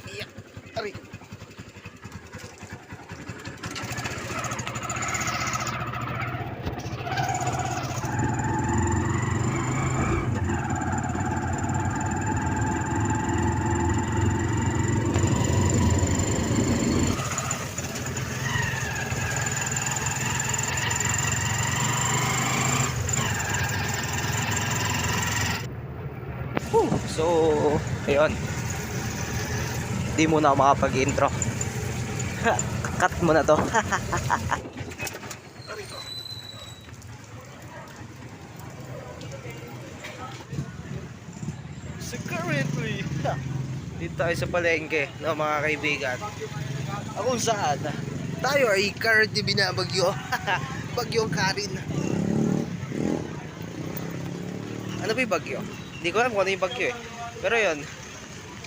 Iya, ari. So, ayun. Hindi muna ako makapag-intro. Cut mo na to. So currently, dito tayo sa palengke, no, mga kaibigan. Kung saan tayo ay currently binabagyo. Bagyong Karin. Ano ba yung bagyo? Hindi ko alam kung ano yung bagyo eh. Pero yun,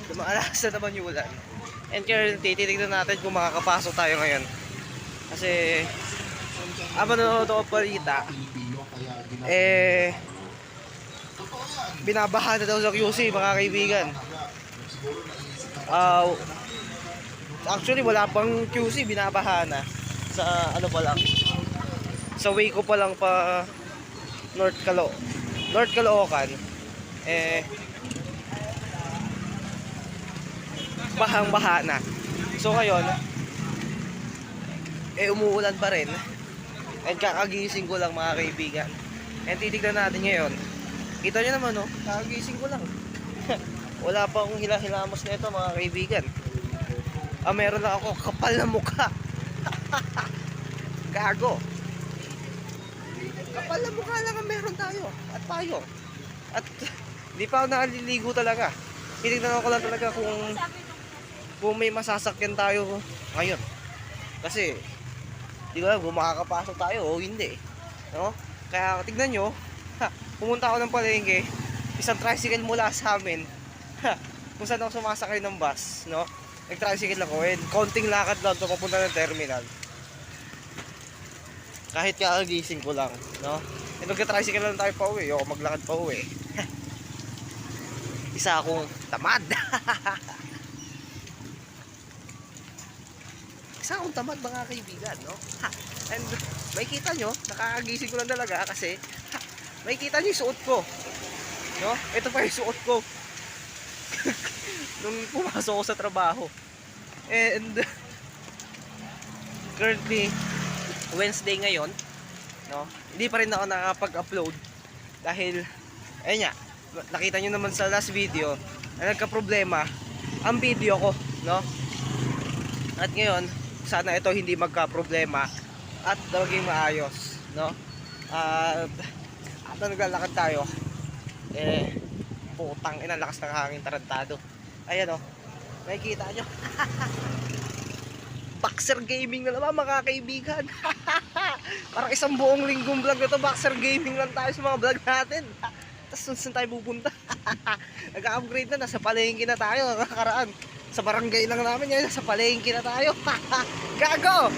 lumaalas na naman yung ulan. And currently, titignan natin kung makakapasok tayo ngayon. Kasi, habang nanonood ako palita, binabaha na daw sa QC, mga kaibigan. Actually, wala pang QC, binabaha na. Sa ano pa lang, sa way ko pa lang pa North Caloocan. Bahang-baha na. So ngayon, umuulan pa rin. And kakagising ko lang, mga kaibigan. And titignan natin ngayon. Kita nyo naman, no? Kakagising ko lang. Wala pa akong hila-hilamos na ito, mga kaibigan. Meron lang ako kapal na mukha. Gago. Kapal na mukha lang ang meron tayo. At tayo. At hindi pa ako nakaliligo talaga. Titignan ko lang talaga kung may masasakyan tayo ngayon. Kasi hindi ko alam kung makakapasok tayo o hindi, no? Kaya tignan nyo, pumunta ako ng palengke, isang tricycle mula sa amin, kung saan ako sumasakay ng bus, no? Nag-tricycle ako, and konting lakad lang ito papunta ng terminal. Kahit kakagising ko lang, no? And nag-tricycle lang tayo pa uwi, o maglakad pa uwi. Isa akong tamad. Isa akong tamad, mga kaibigan, no? And may kita nyo, nakakagising ko lang talaga kasi may kita nyo yung suot ko, no? Ito pa yung suot ko nung pumasok ko sa trabaho. And currently Wednesday ngayon, no? Hindi pa rin ako nakapag-upload dahil ayun nga, nakita nyo naman sa last video na nagka-problema ang video ko, no? At ngayon, sana ito hindi magka-problema at maging maayos, no? At naglalakad tayo, putang ina, lakas ng hangin, tarantado. Ayan, oh, nakikita nyo. Boxer gaming na naman, mga kaibigan. Parang isang buong linggong vlog na to, boxer gaming lang tayo sa mga vlog natin. Tapos saan tayo pupunta? Nag-upgrade na, nasa palengke na tayo. Nakakaraan sa barangay lang namin, ngayon nasa palengke na tayo. Gago!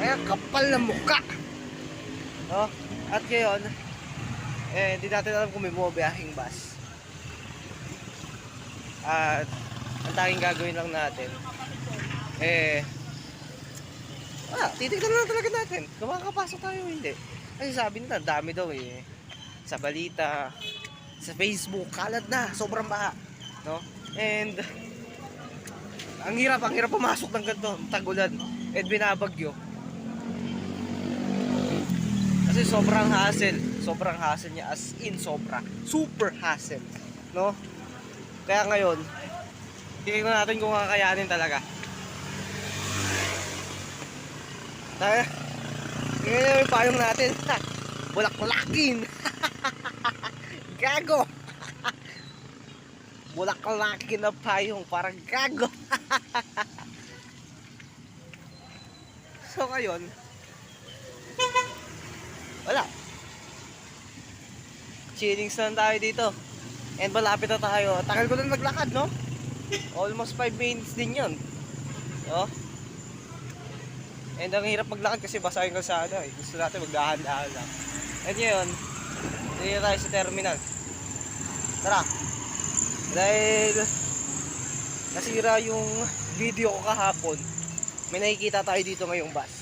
Kaya kapal na mukha, no? At ngayon, hindi natin alam kung may bumabiyahing bus. At ang tanging gagawin lang natin, titignan lang talaga natin kung makakapasok tayo o hindi. Kasi sabi nila, dami daw eh. Sa balita, sa Facebook, kalat na, sobrang baha, no? And ang hirap pumasok ng ganito, tagulan, and binabagyo. Kasi sobrang hassle niya, as in super hassle, no? Kaya ngayon, tingnan natin kung kakayanin talaga. Tingnan nyo yung payong natin. Bulak-bulakin. Gago. Bulak-bulakin na payong, parang gago. So ngayon, wala. Chillings lang tayo dito. And malapit na tayo. Tagal ko na naglakad, no? Almost 5 minutes din yun, no? And ang hirap maglakad kasi basa yung kalsada eh. Gusto natin magdahan-dahan lang. And yun, Dito tayo sa terminal. Tara. Dahil nasira yung video ko kahapon, may nakikita tayo dito ngayong bus.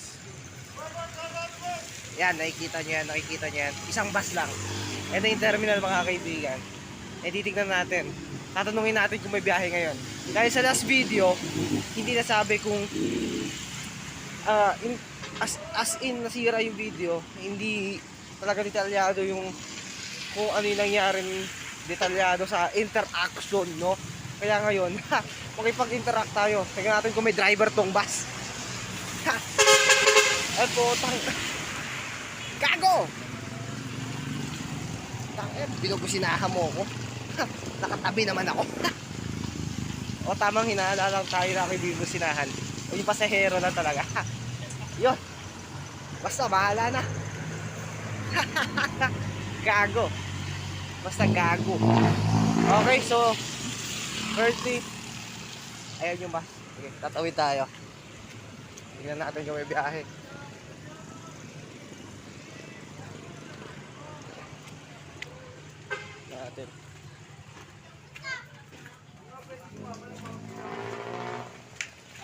Yan, nakikita nyo yan. Isang bus lang. Ito yung terminal mga kaibigan. Titignan natin. Tatanungin natin kung may biyahe ngayon. Dahil sa last video, hindi nasabi kung as in nasira yung video. Hindi talaga detalyado yung kung ano yung nangyaring detalyado sa interaction, no? Kaya ngayon, makipag-interact tayo. Tingnan natin kung may driver tong bus. Ay po, gago! Binubusinahan mo ako. Nakatabi naman ako. O tamang hinala lang tayo na ako binubusinahan. O yung pasahero na talaga. Yun. Basta bahala na. Gago. Basta gago. Okay, so 30. Ayan yung bus. Okay, tatawid tayo. Tingnan natin kung may biyahe. Natin.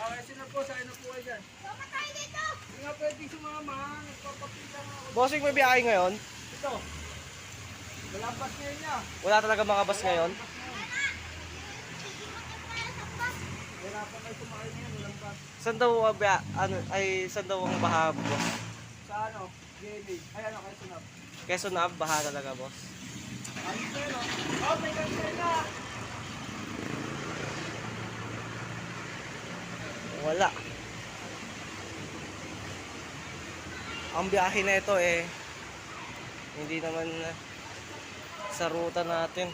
Okay, sino po? Saan na po kayo dyan? Pamatay dito! Hindi nga pwede sumama. Nagpapapita nga ako. Bossing, may biyahe ngayon? Ito. Walang bus ngayon niya. Wala talaga mga bus ngayon? Hirapan kayo sumakay ngayon. Walang bus. Saan daw saan daw ang baha, boss? Sa ano? JB. Ay ano, kayo sunap. Quezon Ave, baha talaga, boss. Ayos na yun, oh. Oh, may kansela! Wala. Ang biyahe na ito hindi naman sa ruta natin.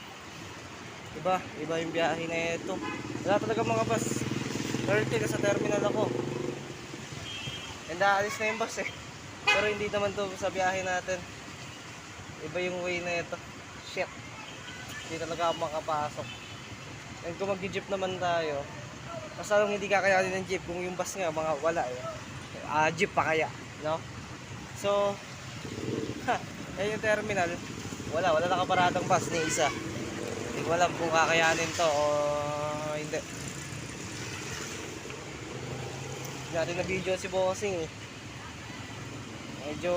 Iba yung biyahe na ito. Wala talaga mga bus. 30 na sa terminal ako. And aalis na yung bus Pero hindi naman to sa biyahe natin. Iba yung way na ito. Shit. Hindi talaga ako makapasok. And kung mag-jeep naman tayo, masalong hindi kakayanin ng jeep kung yung bus nga mga wala jeep pa kaya, no? So, ayun yung terminal. Wala nakaparadang bus ni isa. Hindi ko alam kung kakayanin to o hindi. Hindi natin na video si Bossing Medyo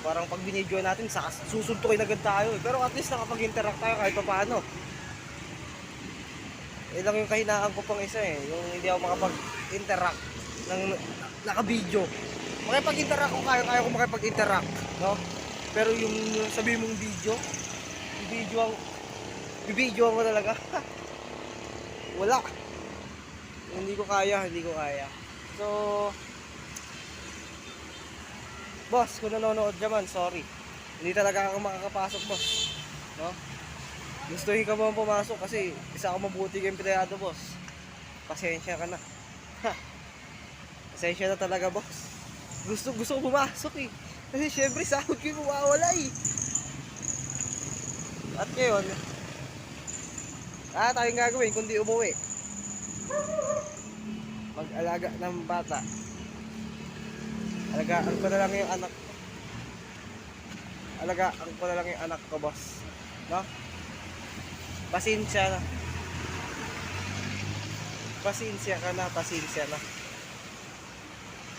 parang pag binidyo natin susuntukin agad tayo pero at least nakapag-interact tayo kahit pa paano. Lang yung kahinaan ko pang isa yung hindi ako makapag-interact ng naka-video. Makipag-interact ko, kaya ko makipag-interact, no? Pero yung sabi mong video mo talaga. Wala. Hindi ko kaya. So, boss, kung nanonood naman, sorry. Hindi talaga ako makakapasok, boss. No? Gustuhin ka mo pumasok kasi isa ako mabuti kayong empleyado, boss. Pasensya ka na. Pasensya na talaga, boss. Gusto ko pumasok Kasi syempre sahod ko yung mawawala At ngayon, tayong gagawin kundi umuwi. Mag-alaga ng bata. Alagaan ko na lang yung anak ko, boss. No? Pasensya na.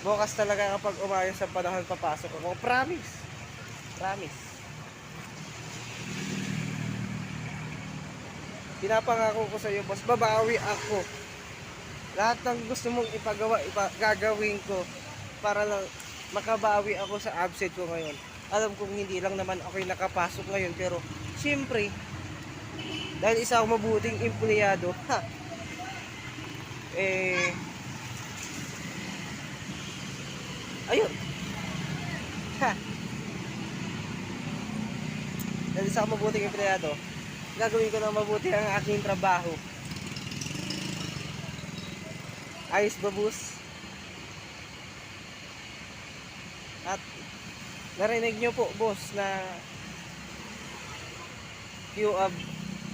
Bukas talaga kapag umayos ang panahon papasok ako. Promise. Pinapangako ko sa iyo, boss, babawi ako. Lahat ng gusto mong gagawin ko para lang makabawi ako sa absent ko ngayon. Alam kong hindi lang naman ako yung nakapasok ngayon pero siyempre dahil isa akong mabuting empleyado, ayun. Dahil isa akong mabuting empleyado, gagawin ko ng mabuti ang aking trabaho. Ayos ba, boss? At narinig nyo po, boss, na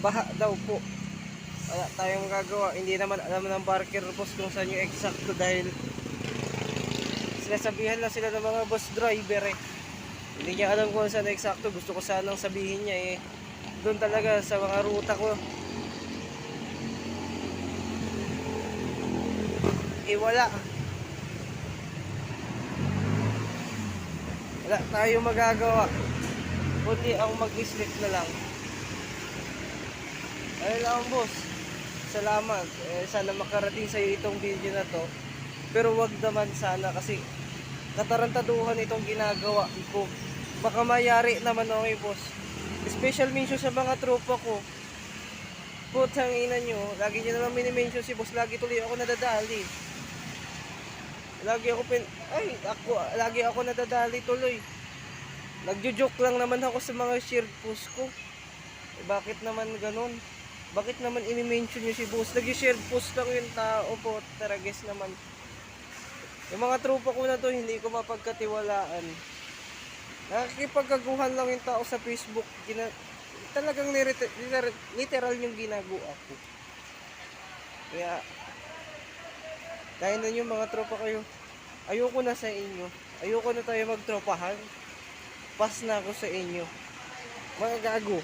baha daw po. Wala tayong magagawa. Hindi naman alam ng parker, boss, kung saan yung eksakto dahil sinasabihan lang sila ng mga bus driver Hindi niya alam kung saan eksakto. Gusto ko sanang sabihin niya eh. Doon talaga sa mga ruta ko. Eh wala. Wala tayong magagawa. Kundi ang mag-sleep na lang. Ayun lang boss. Salamat. Sana makarating sa'yo itong video na to. Pero wag naman sana kasi katarantaduhan itong ginagawa ko. Baka mayari naman okay boss. Special mention sa mga tropa ko. Putang ina nyo. Lagi nyo naman minimension si boss. Lagi tuloy ako nadadali. Lagi ako nadadali tuloy. Nagjo-joke lang naman ako sa mga shared post ko. Bakit naman ganun? Bakit naman i-mention nyo si boss? Nag-share post lang yung tao po. Tarages naman. Yung mga tropa ko na to, hindi ko mapagkatiwalaan. Nakikipagkaguhan lang yung tao sa Facebook. Talagang literal yung ginagawa ko. Kaya na nyo mga tropa kayo. Ayoko na sa inyo. Ayoko na tayo magtropahan. Pas na ako sa inyo. Mga gago.